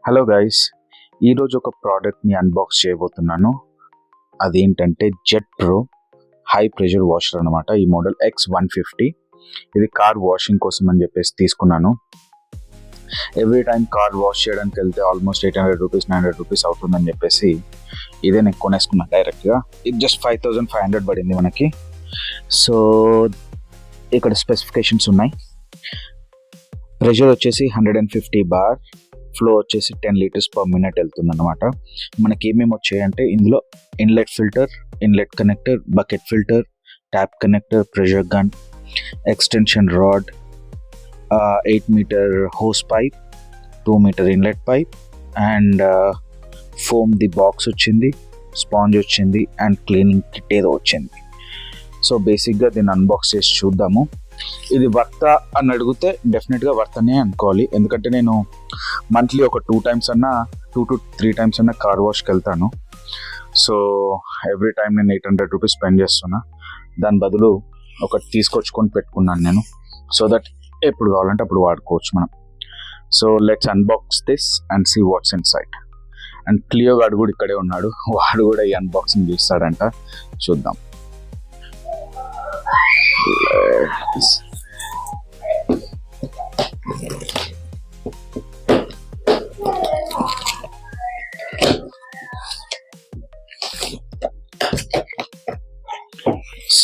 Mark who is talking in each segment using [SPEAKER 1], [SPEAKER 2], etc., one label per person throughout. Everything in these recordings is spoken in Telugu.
[SPEAKER 1] హలో గైస్, ఈరోజు ఒక ప్రోడక్ట్ని అన్బాక్స్ చేయబోతున్నాను. అదేంటంటే jet pro high pressure washer అనమాట. ఈ మోడల్ X150. ఇది కార్ వాషింగ్ కోసం అని చెప్పేసి తీసుకున్నాను. ఎవ్రీ టైం కార్ వాష్ చేయడానికి వెళ్తే ఆల్మోస్ట్ 800 రూపీస్ 900 రూపీస్ అవుతుందని చెప్పేసి ఇదే నేను కొనేసుకున్నాను డైరెక్ట్గా. ఇది జస్ట్ 5500 పడింది మనకి. సో ఇక్కడ స్పెసిఫికేషన్స్ ఉన్నాయి. ప్రెషర్ వచ్చేసి 150 బార్, ఫ్లో వచ్చేసి 10 లీటర్స్ పర్ మినిట్ వెళ్తుంది అనమాట. మనకి ఏమేమి వచ్చాయంటే ఇందులో inlet filter, inlet connector, bucket filter, tap connector, pressure gun, extension rod, 8 meter hose pipe, 2 meter inlet pipe and foam the box వచ్చింది, స్పాంజ్ వచ్చింది అండ్ క్లీనింగ్ కిట్ ఏదో వచ్చింది. సో బేసిక్గా దీన్ని అన్బాక్స్ చేసి చూద్దాము. ఇది వర్తా అని అడిగితే డెఫినెట్గా వర్తనే అనుకోవాలి. ఎందుకంటే నేను మంత్లీ ఒక 2 to 3 టైమ్స్ అన్నా కార్ వాష్కి వెళ్తాను. సో ఎవ్రీ టైం నేను 800 రూపీస్ స్పెండ్ చేస్తున్నా. దాని బదులు ఒకటి తీసుకొచ్చుకొని పెట్టుకున్నాను నేను. సో దట్ ఎప్పుడు కావాలంటే అప్పుడు వాడుకోవచ్చు మనం. So let's unbox this and see what's inside. And క్లియో గార్డ్ కూడా ఇక్కడే ఉన్నాడు, వాడు కూడా ఈ అన్బాక్సింగ్ చేస్తాడంట. చూద్దాం.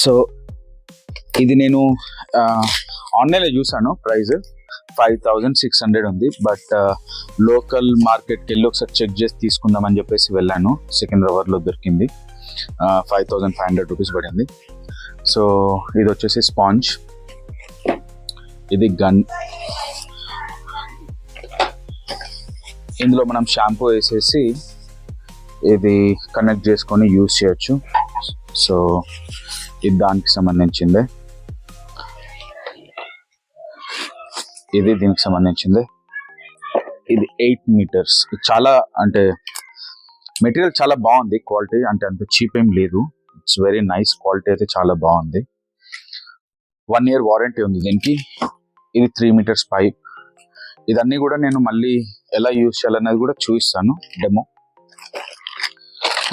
[SPEAKER 1] సో ఇది నేను ఆన్లైన్లో చూసాను. ప్రైస్ 5600 ఉంది. బట్ లోకల్ మార్కెట్కి వెళ్ళి ఒకసారి చెక్ చేసి తీసుకుందామని చెప్పేసి వెళ్ళాను. సికింద్రాబాద్లో దొరికింది. 5500 రూపీస్ పడింది. సో ఇది వచ్చేసి స్పాంజ్, ఇది గన్. ఇందులో మనం షాంపూ వేసేసి ఇది కనెక్ట్ చేసుకొని యూజ్ చేయొచ్చు. సో ఇది దానికి సంబంధించిందే, ఇది దీనికి సంబంధించిందే. ఇది 8 మీటర్స్. చాలా అంటే మెటీరియల్ చాలా బాగుంది, క్వాలిటీ అంటే అంత చీప్ ఏం లేదు. ఇట్స్ వెరీ నైస్, క్వాలిటీ అయితే చాలా బాగుంది. 1 year వారంటీ ఉంది దీనికి. ఇది 3 మీటర్స్ పైప్. ఇదన్నీ కూడా నేను మళ్ళీ ఎలా యూజ్ చేయాలనేది కూడా చూపిస్తాను డెమో.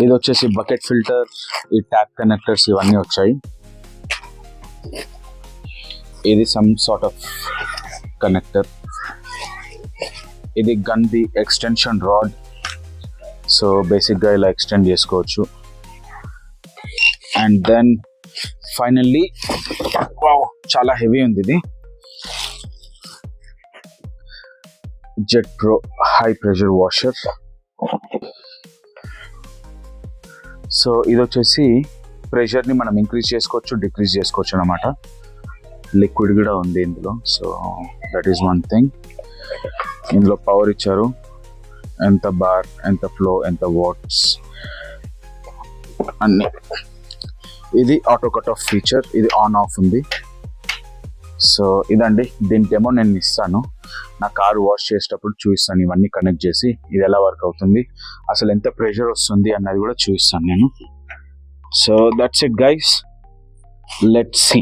[SPEAKER 1] ఇది వచ్చేసి బకెట్ ఫిల్టర్, ఈ ట్యాప్ కనెక్టర్స్ ఇవన్నీ వచ్చాయి. ఇది సమ్ సార్ట్ ఆఫ్ కనెక్టర్. ఇది gun the extension rod. So బేసిక్గా ఇలా ఎక్స్టెండ్ చేసుకోవచ్చు. అండ్ దెన్ ఫైనల్లీ చాలా హెవీ ఉంది ఇది. Jet pro high pressure washer. So ఇది వచ్చేసి ప్రెషర్ని మనం ఇంక్రీజ్ చేసుకోవచ్చు, డిక్రీజ్ చేసుకోవచ్చు అనమాట. లిక్విడ్ కూడా ఉంది ఇందులో. So that is one thing. ఇందులో పవర్ ఇచ్చారు, ఎంత బార్, ఎంత ఫ్లో, ఎంత వాట్స్ అన్నీ. ఇది ఆటో కట్ ఆఫ్ ఫీచర్, ఇది ఆన్ ఆఫ్ ఉంది. సో ఇదండి, దీని డెమో నేను ఇస్తాను. నా కారు వాష్ చేసేటప్పుడు చూపిస్తాను ఇవన్నీ కనెక్ట్ చేసి ఇది ఎలా వర్క్ అవుతుంది, అసలు ఎంత ప్రెషర్ వస్తుంది అన్నది కూడా చూపిస్తాను నేను. So that's it guys, let's see.